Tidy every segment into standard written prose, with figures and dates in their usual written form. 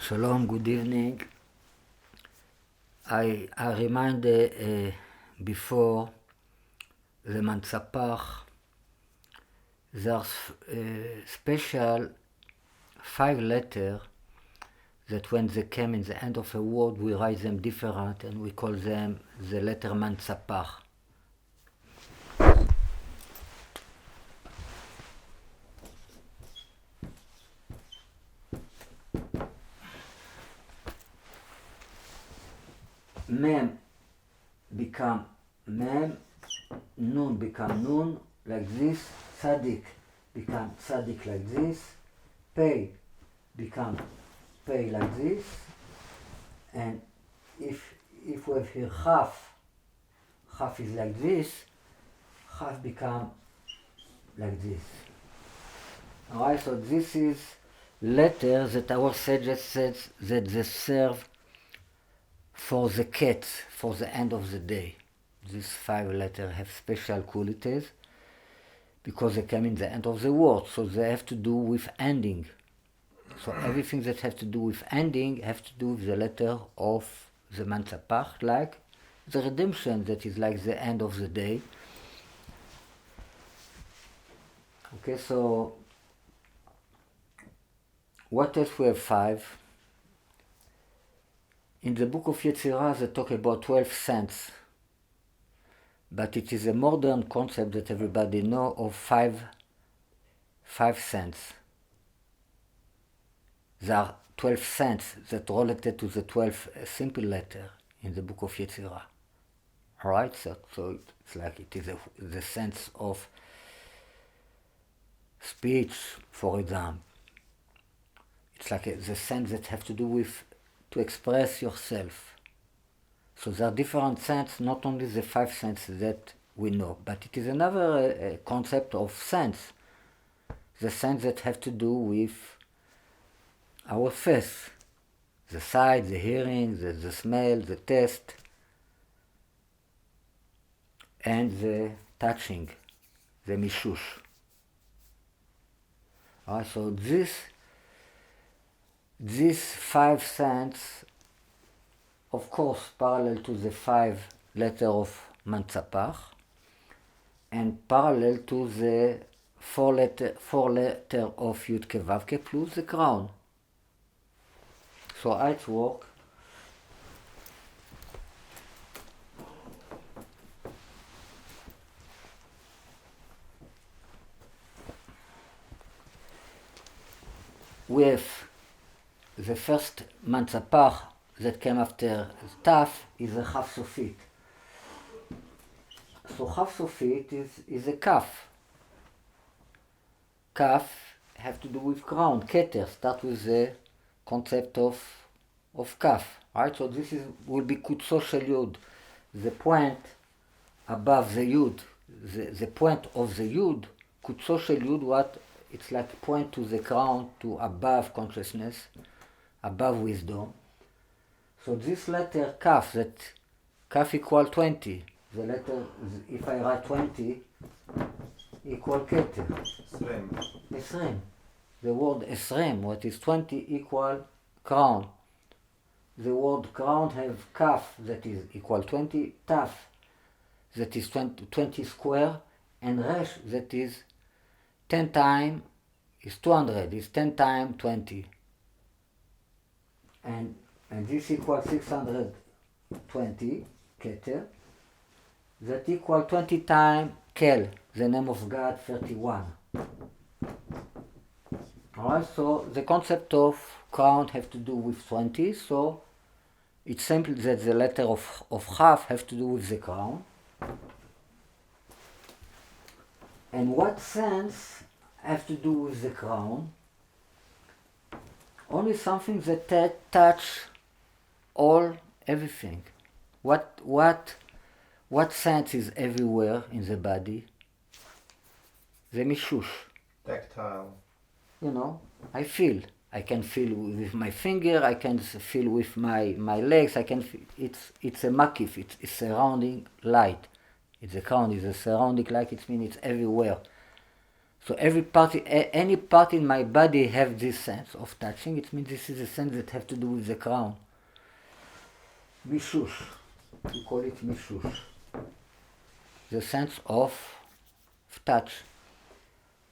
Shalom, good evening. I remind before the Menzapach, there's special 5 letters that when they came in the end of a word, we write them different and we call them the letter Menzapach. Mem become mem, nun become nun, like this, tzadik become tzadik like this, pei become pei like this, and if we have here half is like this, half become like this. Alright, so this is letters that our sages said that they serve for the cats, for the end of the day. These 5 letters have special qualities because they come in the end of the word, so they have to do with ending. So everything that has to do with ending has to do with the letter of the Menzapach, like the redemption, that is like the end of the day. Okay, so what else we have 5? In the book of Yetzirah, they talk about 12 cents, but it is a modern concept that everybody knows of 5 cents. There are 12 cents that are related to the 12 simple letter in the book of Yetzirah. Alright, so it's like it is the sense of speech, for example. It's like the sense that have to do with to express yourself. So there are different sense, not only the 5 senses that we know, but it is another concept of sense. The sense that have to do with our face. The sight, the hearing, the smell, the taste, and the touching, the mishush. So these 5 cents, of course, parallel to the 5 letters of Menzapach, and parallel to the 4 letter of Yudke Vavke plus the crown. So how it works? We have the first Menzapach that came after Taf is a Chaf Sofit. So Chaf Sofit is a Kaf. Kaf have to do with crown, Keter, start with the concept of Kaf. Right? So this will be Kutso Shel Yud, the point above the Yud, the point of the Yud, Kutso Shel Yud, what it's like point to the crown, to above consciousness, above wisdom. So this letter Kaf, that Kaf equal 20. The letter, if I write 20, equal Keter. Esrem. The word Esrem, what is 20 equal crown. The word crown have Kaf, that is equal 20, Taf, that is 20 square, and Resh, that is 10 times, is 200, is 10 times 20. And this equals 620, Keter, that equal 20 times Kel, the name of God, 31. Alright, so the concept of crown have to do with 20, so it's simply that the letter of Chaf have to do with the crown. And what sense have to do with the crown? Only something that touch everything. What sense is everywhere in the body? The mishush. Tactile. You know, I feel. I can feel with my finger. I can feel with my legs. I can feel. It's a makif. It's surrounding light. It's a crown. It's a surrounding light. It means it's everywhere. So any part in my body have this sense of touching. It means this is a sense that has to do with the crown. Mishush. We call it mishush. The sense of touch.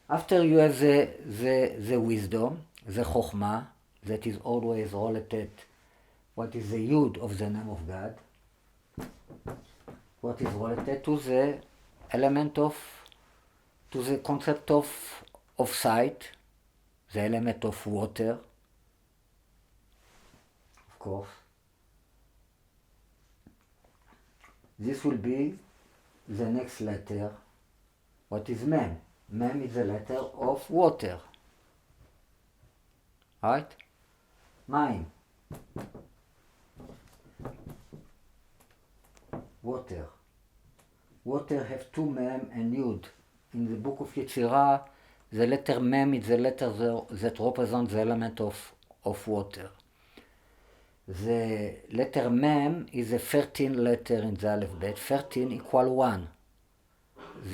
After you have the wisdom, the chokhmah, that is always related, what is the yud of the name of God, what is related to the element of, to the concept of sight, the element of water, of course. This will be the next letter. What is mem? Mem is the letter of water. Right? Mayim. Water. Water have two mem and yud. In the book of Yetzirah, the letter mem is the letter that represents the element of water. The letter mem is a 13 letter in the alphabet. 13 equal 1.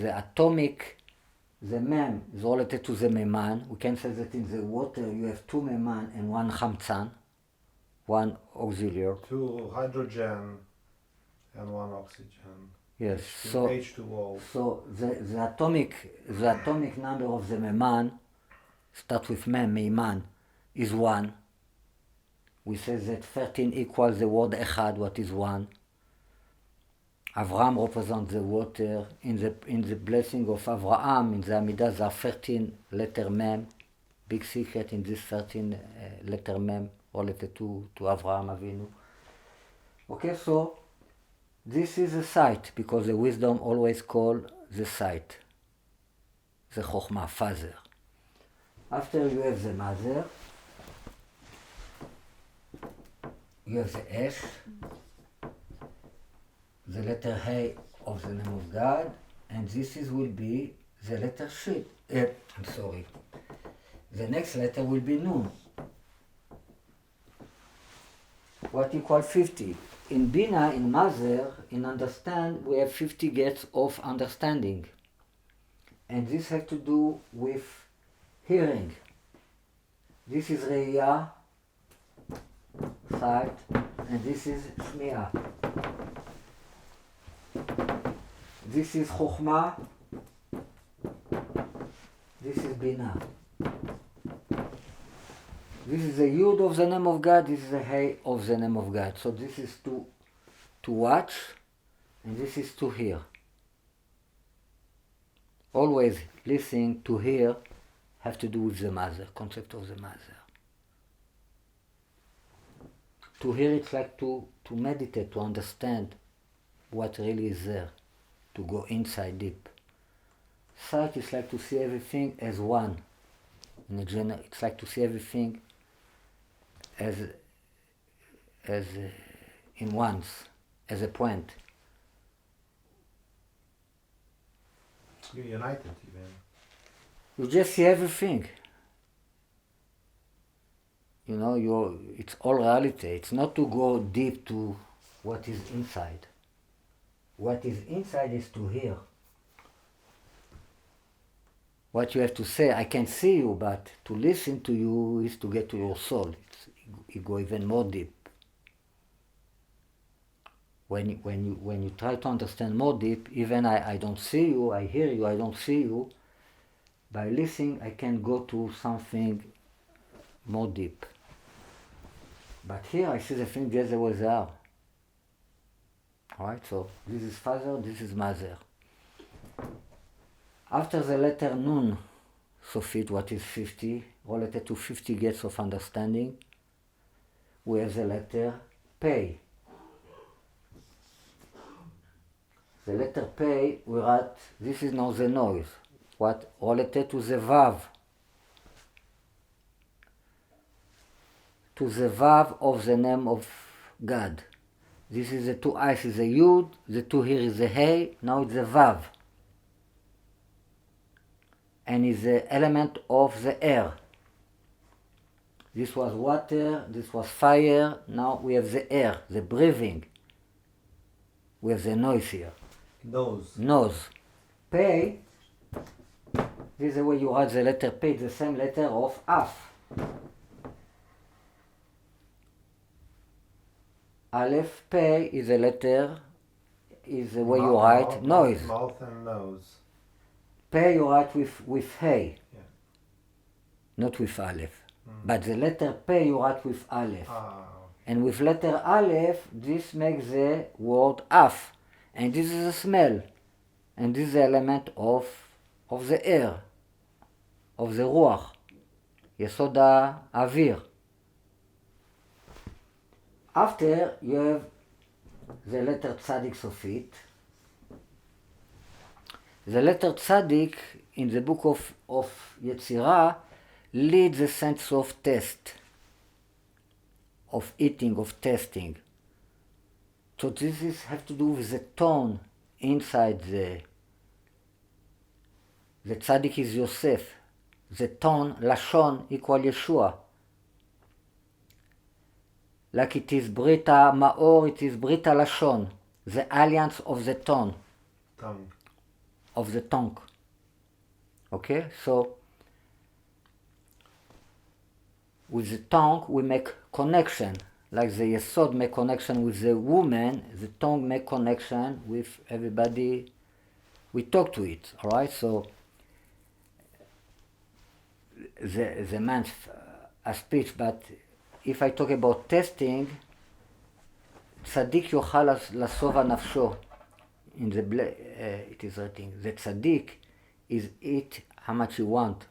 The atomic, the mem is related to the meman. We can say that in the water you have two meman and one chamtzan, one auxiliary. Two hydrogen and one oxygen. Yes, so H2O. So the atomic number of the meman, start with mem, meiman, is 1. We say that 13 equals the word echad, what is 1. Avram represents the water. In the blessing of Avraham, in the Amidah, there are 13 letter mem. Big secret in this 13 letter mem related to Avraham Avinu. Okay, so this is the sight, because the wisdom always call the sight, the chokhmah, father. After you have the mother, you have the esh, the letter Hey of the name of God, and this will be the letter Shin. The next letter will be Nun. What equals 50? In Bina, in Mother, in Understand, we have 50 gates of understanding. And this has to do with hearing. This is Re'iyah, sight, and this is Shmi'ah. This is Chokhmah, this is Bina. This is the Yud of the name of God, this is the Hey of the name of God. So this is to watch, and this is to hear. Always listening to hear have to do with the mother, concept of the mother. To hear it's like to meditate, to understand what really is there, to go inside deep. Sight is like to see everything as one. It's like to see everything as in once, as a point. You're united even. You just see everything. You know, it's all reality. It's not to go deep to what is inside. What is inside is to hear. What you have to say, I can see you, but to listen to you is to get to your soul. You go even more deep. When you try to understand more deep, even I don't see you, I hear you, I don't see you. By listening, I can go to something more deep. But here I see the things just the way they are. Alright, so this is father, this is mother. After the letter Nun, Sofit, what is 50, related to 50 gates of understanding, we have the letter Pei. The letter Pei, we write, this is now the noise, what related to the Vav. To the Vav of the name of God. This is the two eyes is the Yud, the two here is the Hey, now it's the Vav. And is the element of the air. This was water, this was fire, now we have the air, the breathing. We have the noise here. Nose. Nose. Pei, This is the way you write the letter P, the same letter of Af. Aleph, P is a letter, is the way you write noise. Mouth and nose. P you write with Hey, Yeah. not with Aleph. But the letter P you write with Aleph. Ah, And with letter Aleph, this makes the word Af. And this is a smell. And this is the element of the air, of the ruach, יסוד האוויר. After you have the letter Tzadik סופית. The letter Tzadik in the book of יצירה leads the sense of taste, of eating, of tasting. So this has to do with the tone inside the Tzadik is Yosef. The tone, Lashon equal Yeshua. Like it is Brita Maor, it is Brita Lashon, the alliance of the tone. tongue. Of the tongue. Okay, so with the tongue we make connection. Like the Yesod make connection with the woman, the tongue make connection with everybody. We talk to it, all right? So the man's a speech, but if I talk about testing, צדיק יוכל לשובע נפשו. In the it is written, the tzaddik is eat how much you want.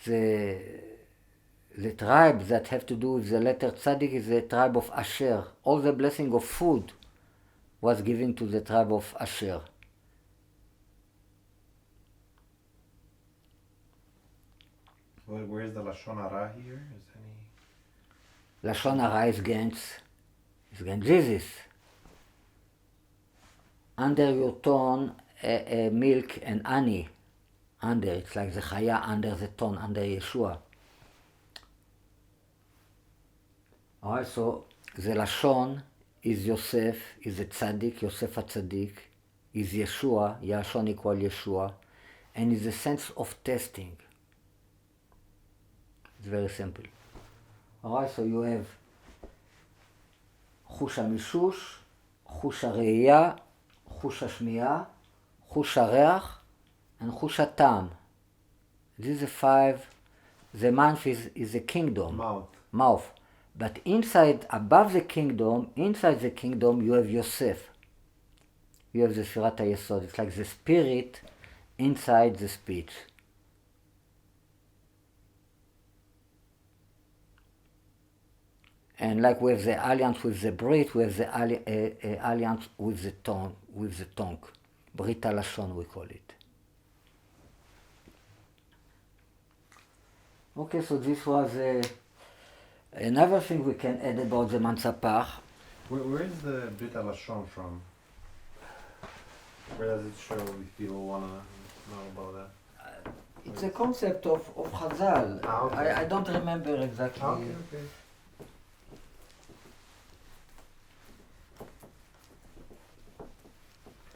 The tribe that have to do with the letter tzaddik is the tribe of Asher. All the blessing of food was given to the tribe of Asher. Well, where is the Lashon Hara here? Is any... Lashon Hara is against Jesus. Under your tongue, milk and honey. Under, it's like the chaya under the tongue, under Yeshua. Alright, so the Lashon is Yosef, is the tzaddik, Yosef HaTzaddik, is Yeshua, Lashon equal Yeshua, and is the sense of tasting. It's very simple. Alright, so you have חוש המישוש, חוש הראייה, חוש השמיעה, חוש הריח, and חוש הטעם. These are five. The mouth is a kingdom. Mouth. But inside, above the kingdom, inside the kingdom, you have Yosef. You have the Sfirat HaYesod. It's like the spirit inside the speech. And like we have the alliance with the Brit, we have the alliance with the tongue, Brit HaLashon we call it. Okay, so this was another thing we can add about the Menzpach. Where is the Brit HaLashon from? Where does it show if people want to know about that? It's a concept of Chazal. Okay. I don't remember exactly. Okay.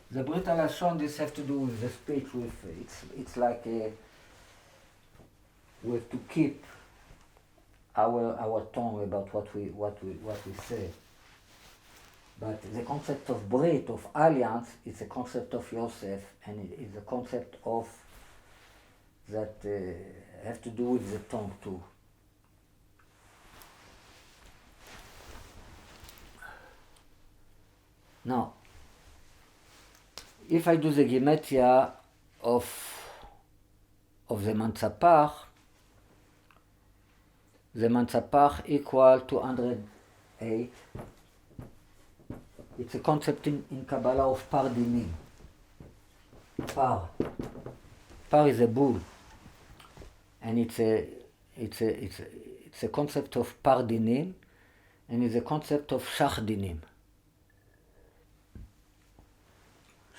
The Brit HaLashon, this have to do with the speech. It's like we have to keep our tongue about what we say. But the concept of Brit, of alliance, is a concept of Yosef, and it is a concept of that have to do with the tongue too. Now, if I do the gematria of the Menzpach equal 208. It's a concept in Kabbalah of par dinim. Par is a bull, and it's a concept of par dinim, and it's a concept of shach dinim.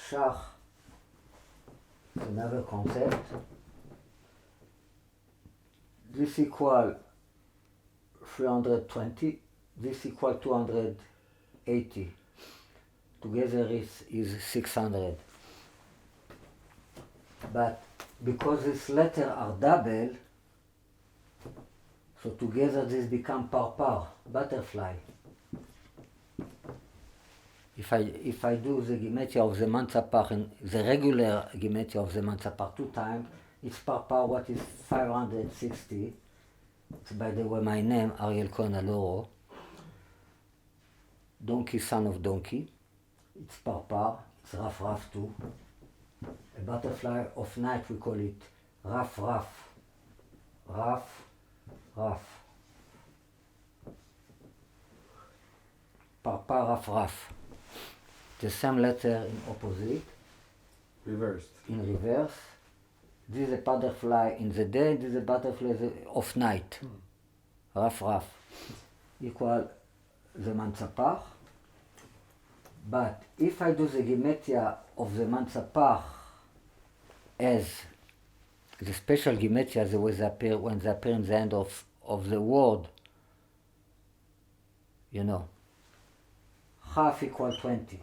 Shach, another concept. This equal 320. This equal 280. Together is 600. but because these letters are double, so together this become par, butterfly. If I do the gematria of the Menzapach and the regular gematria of the Menzapach 2 times, it's par, what is 560. It's, by the way, my name, Ariel Cohen Alloro. Donkey, son of donkey. It's par, it's raf too. A butterfly of night, we call it raf. Par, raf. The same letter in opposite. Reversed. In reverse. This is a butterfly in the day, this is a butterfly of night. Raf. Equal the Menzapach. But if I do the gematria of the Menzapach as the special gematria, the way they appear when they appear in the end of the word, you know, half equal 20.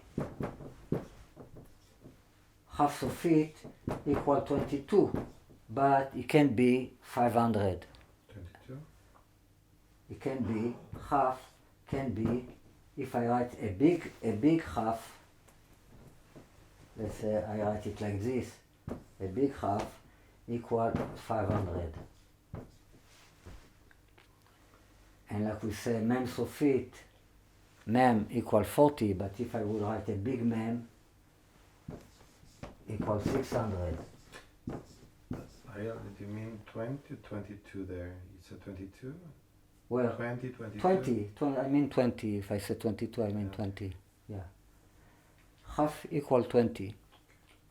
Half of it equal 22, but it can be 500. 22? It can be, half can be, if I write a big half, let's say I write it like this, a big half equal 500. And like we say, mem sofit, mem equal 40, but if I would write a big mem, equal 600. Ariel, did you mean 20 or 22 there? You said 22? Well, 20, 22? 20, I mean 20. If I say 22, I mean 20. Yeah. Half equal 20.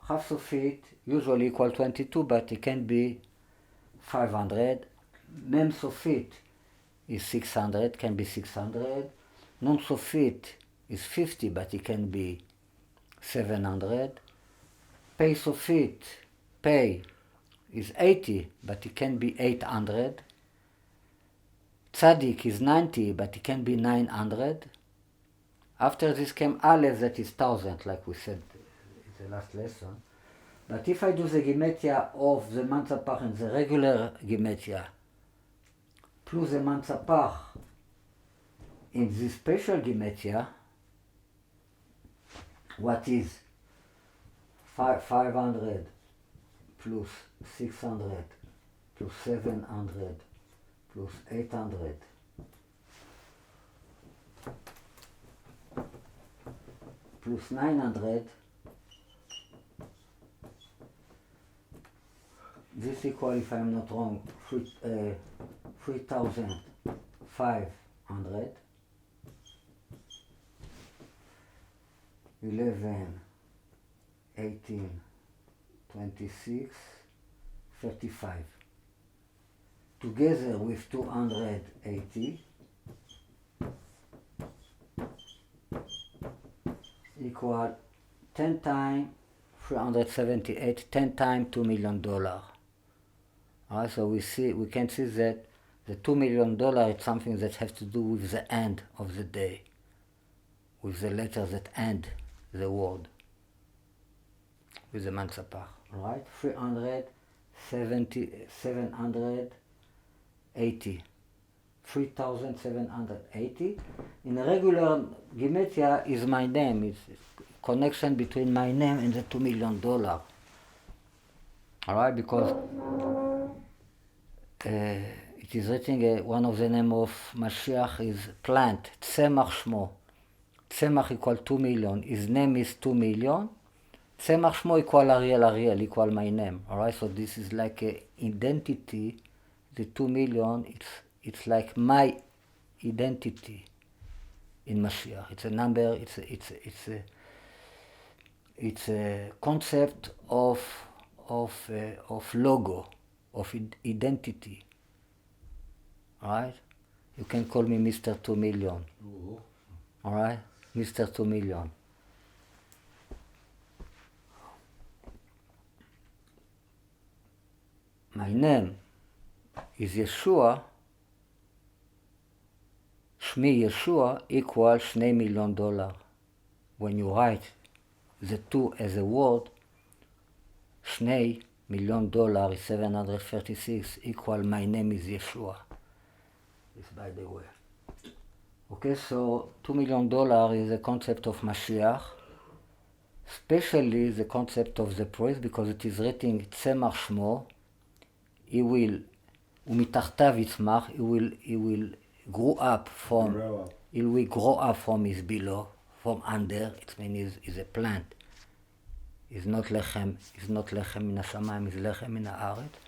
Half of it usually equal 22, but it can be 500. Mem of it is 600, can be 600. Non of it is 50, but it can be 700. Pay of it, pay is 80, but it can be 800. Tzadik is 90, but it can be 900. After this came Aleph, that is 1000, like we said in the last lesson. But if I do the gematria of the Menzapach and the regular gematria, plus the Menzapach in this special gematria, what is 500 plus 600 plus 700 plus 800 plus 900, this equal, if I'm not wrong, 3,500, 11, 18, 26, 35. Together with 280 equal 10 times 378, 10 times $2 million. So we can see that the $2 million is something that has to do with the end of the day, with the letters that end the word, with the Menzapach, right? 3,780. In a regular gematria is my name. It's connection between my name and the $2 million. All right, because it is written, one of the name of Mashiach is plant, Tzemach Shmo. Tzemach equal 2 million. His name is 2 million. Tzemach Shmo equal Ariel equal my name. All right, so this is like a identity. The 2 million, it's like my identity in Mashiach. It's a number. It's a concept of logo, of identity. All right, you can call me Mr. 2 million. Ooh. All right, Mr. 2 million. My name is Yeshua. Shmi Yeshua equals $2 million. When you write the two as a word, $2 $1,000,000 is 736 equal my name is Yeshua. This by the way. Okay, so $2 million is the concept of Mashiach, especially the concept of the priest, because it is written צמח שמו, he will, ומתחתיו יצמח, he will grow up from his below, from under. It means he's a plant. It's not lechem מן השמיים, it's lechem מן הארץ.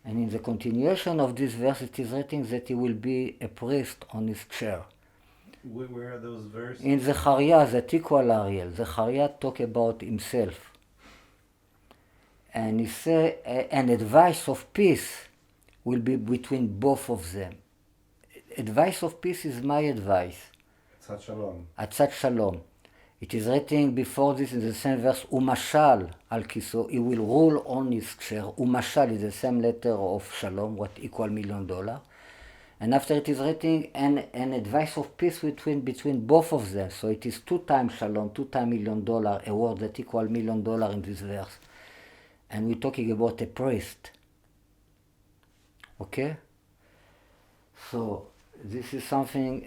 And in the continuation of this verse, it is written that he will be a priest on his chair. Where are those verses? In Zechariah, that equal Ariel, Zechariah talk about himself. And he say, an advice of peace will be between both of them. Advice of peace is my advice. Atzat Shalom. Atzat Shalom. It is written before this in the same verse, Umashal al kiso, he will rule on his chair. Umashal is the same letter of Shalom, what equal $1 million. And after it is written an advice of peace between both of them. So it is 2 times Shalom, 2 times $1 million, a word that equal $1 million in this verse. And we're talking about a priest. Okay? So this is something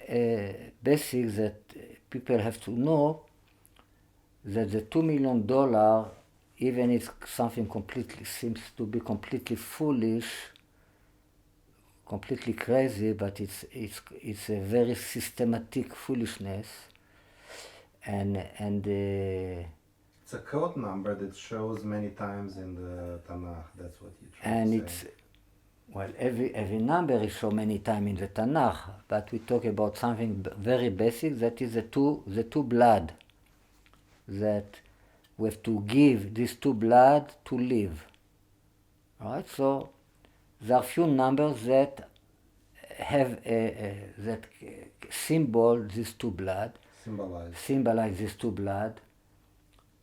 basic that people have to know, that the $2 million, even if something completely seems to be completely foolish, completely crazy, but it's a very systematic foolishness, and it's a code number that shows many times in the Tanakh. That's what you try and to it's say. well, every number is shown many times in the Tanakh, but we talk about something very basic, that is the two blood, that we have to give these 2 blood to live. All right, so there are few numbers that have that symbol these 2 blood. Symbolize these 2 blood.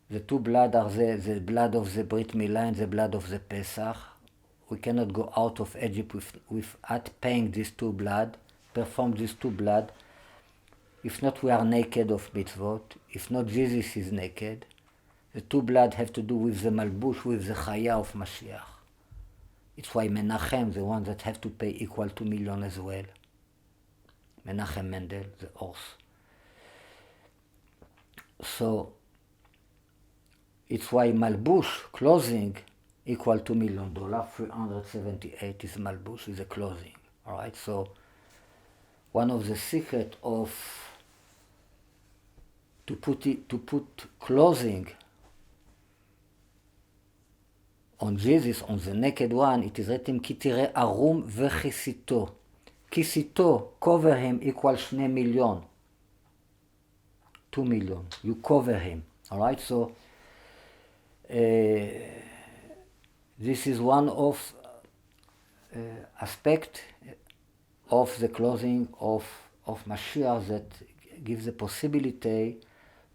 The 2 blood are the blood of the Brit Milah and the blood of the Pesach. We cannot go out of Egypt without paying these 2 blood, perform these 2 blood. If not, we are naked of mitzvot. If not, Jesus is naked. The 2 blood have to do with the malbush, with the chaya of Mashiach. It's why Menachem, the one that have to pay equal to $1 million as well. Menachem Mendel, the horse. So, it's why malbush, clothing, equal to $1 million. 378 is malbush, is a clothing. All right, so one of the secret of to put clothing on Jesus, on the naked one, it is written, כי תראה ערום וכיסיתו. כיסיתו, cover him, equals 2 million. 2 million. You cover him. All right, so this is one of aspect of the clothing of Mashiach that gives the possibility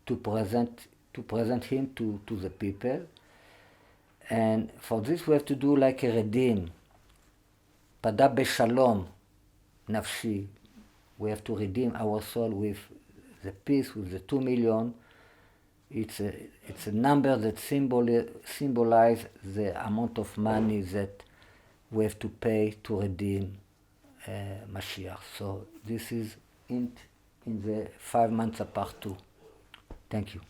to present him to the people. And for this we have to do like a redeem. Pada beshalom nafshi. We have to redeem our soul with the peace, with the 2 million. It's a number that symbolize the amount of money that we have to pay to redeem Mashiach. So this is in the 5 months apart too. Thank you.